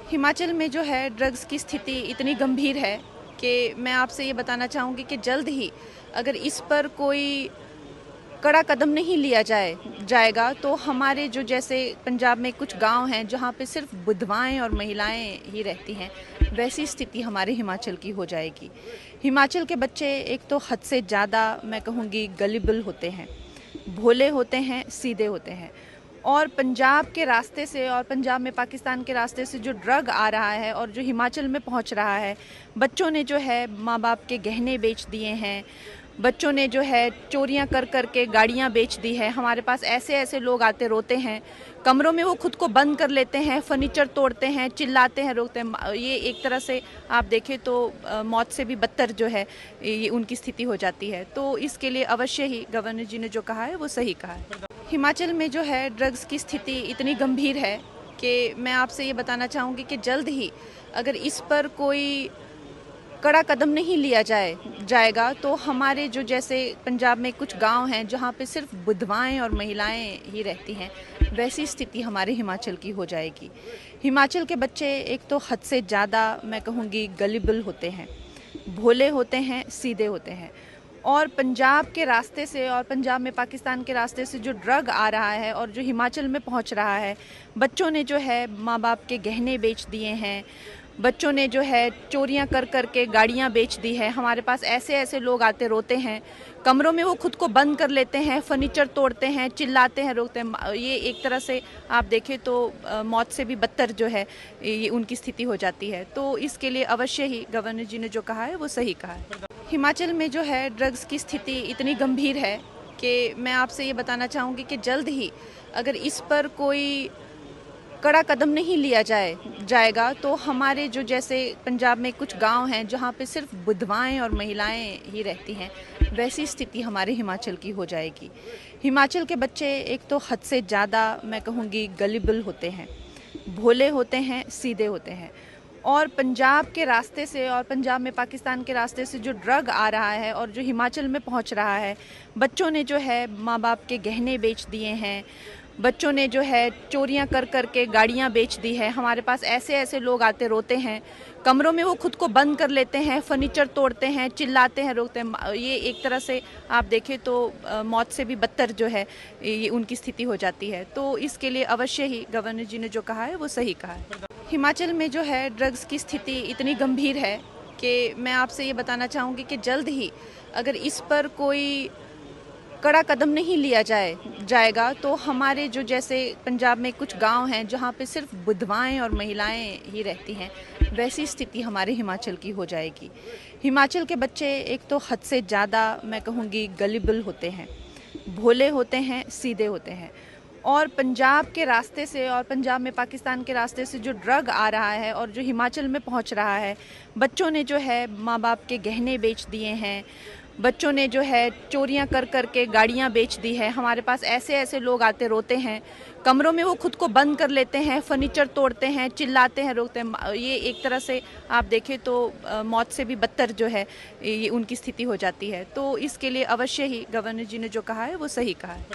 हिमाचल में जो है ड्रग्स की स्थिति इतनी गंभीर है कि मैं आपसे ये बताना चाहूँगी कि जल्द ही अगर इस पर कोई कड़ा कदम नहीं लिया जाएगा तो हमारे जो जैसे पंजाब में कुछ गांव हैं जहाँ पे सिर्फ विधवाएं और महिलाएं ही रहती हैं, वैसी स्थिति हमारे हिमाचल की हो जाएगी। हिमाचल के बच्चे एक तो हद से ज़्यादा मैं कहूँगी गलिबल होते हैं, भोले होते हैं, सीधे होते हैं। और पंजाब के रास्ते से और पंजाब में पाकिस्तान के रास्ते से जो ड्रग आ रहा है और जो हिमाचल में पहुंच रहा है, बच्चों ने जो है माँ बाप के गहने बेच दिए हैं, बच्चों ने जो है चोरियां कर कर के गाड़ियां बेच दी है। हमारे पास ऐसे ऐसे लोग आते रोते हैं, कमरों में वो खुद को बंद कर लेते हैं, फर्नीचर तोड़ते हैं, चिल्लाते हैं, रोकते हैं। ये एक तरह से आप देखें तो मौत से भी बदतर जो है ये उनकी स्थिति हो जाती है। तो इसके लिए अवश्य ही गवर्नर जी ने जो कहा है वो सही कहा है। हिमाचल में जो है ड्रग्स की स्थिति इतनी गंभीर है कि मैं आपसे ये बताना चाहूँगी कि जल्द ही अगर इस पर कोई कड़ा कदम नहीं लिया जाएगा तो हमारे जो जैसे पंजाब में कुछ गांव हैं जहाँ पे सिर्फ विधवाएं और महिलाएं ही रहती हैं, वैसी स्थिति हमारे हिमाचल की हो जाएगी। हिमाचल के बच्चे एक तो हद से ज़्यादा मैं कहूँगी गलिबल होते हैं, भोले होते हैं, सीधे होते हैं। और पंजाब के रास्ते से और पंजाब में पाकिस्तान के रास्ते से जो ड्रग आ रहा है और जो हिमाचल में पहुंच रहा है, बच्चों ने जो है माँ बाप के गहने बेच दिए हैं, बच्चों ने जो है चोरियां कर कर के गाड़ियां बेच दी है। हमारे पास ऐसे ऐसे लोग आते रोते हैं, कमरों में वो खुद को बंद कर लेते हैं, फर्नीचर तोड़ते हैं, चिल्लाते हैं, रोकते हैं। ये एक तरह से आप देखें तो मौत से भी बदतर जो है ये उनकी स्थिति हो जाती है। तो इसके लिए अवश्य ही गवर्नर जी ने जो कहा है वो सही कहा है। हिमाचल में जो है ड्रग्स की स्थिति इतनी गंभीर है कि मैं आपसे ये बताना चाहूँगी कि जल्द ही अगर इस पर कोई कड़ा कदम नहीं लिया जाएगा तो हमारे जो जैसे पंजाब में कुछ गांव हैं जहाँ पे सिर्फ विधवाएं और महिलाएं ही रहती हैं, वैसी स्थिति हमारे हिमाचल की हो जाएगी। हिमाचल के बच्चे एक तो हद से ज़्यादा मैं कहूँगी गलिबल होते हैं, भोले होते हैं, सीधे होते हैं। और पंजाब के रास्ते से और पंजाब में पाकिस्तान के रास्ते से जो ड्रग आ रहा है और जो हिमाचल में पहुंच रहा है, बच्चों ने जो है माँ बाप के गहने बेच दिए हैं, बच्चों ने जो है चोरियां कर कर के गाड़ियां बेच दी है। हमारे पास ऐसे ऐसे लोग आते रोते हैं, कमरों में वो खुद को बंद कर लेते हैं, फर्नीचर तोड़ते हैं, चिल्लाते हैं, रोकते हैं। ये एक तरह से आप देखें तो मौत से भी बदतर जो है ये उनकी स्थिति हो जाती है। तो इसके लिए अवश्य ही गवर्नर जी ने जो कहा है वो सही कहा है। हिमाचल में जो है ड्रग्स की स्थिति इतनी गंभीर है कि मैं आपसे ये बताना चाहूँगी कि जल्द ही अगर इस पर कोई कड़ा कदम नहीं लिया जाएगा तो हमारे जो जैसे पंजाब में कुछ गांव हैं जहाँ पे सिर्फ विधवाएं और महिलाएं ही रहती हैं, वैसी स्थिति हमारे हिमाचल की हो जाएगी। हिमाचल के बच्चे एक तो हद से ज़्यादा मैं कहूँगी गलिबल होते हैं, भोले होते हैं, सीधे होते हैं। और पंजाब के रास्ते से और पंजाब में पाकिस्तान के रास्ते से जो ड्रग आ रहा है और जो हिमाचल में पहुंच रहा है, बच्चों ने जो है माँ बाप के गहने बेच दिए हैं, बच्चों ने जो है चोरियां कर कर के गाड़ियां बेच दी है। हमारे पास ऐसे ऐसे लोग आते रोते हैं, कमरों में वो खुद को बंद कर लेते हैं, फर्नीचर तोड़ते हैं, चिल्लाते हैं, रोकते हैं। ये एक तरह से आप देखें तो मौत से भी बदतर जो है ये उनकी स्थिति हो जाती है। तो इसके लिए अवश्य ही गवर्नर जी ने जो कहा है वो सही कहा है।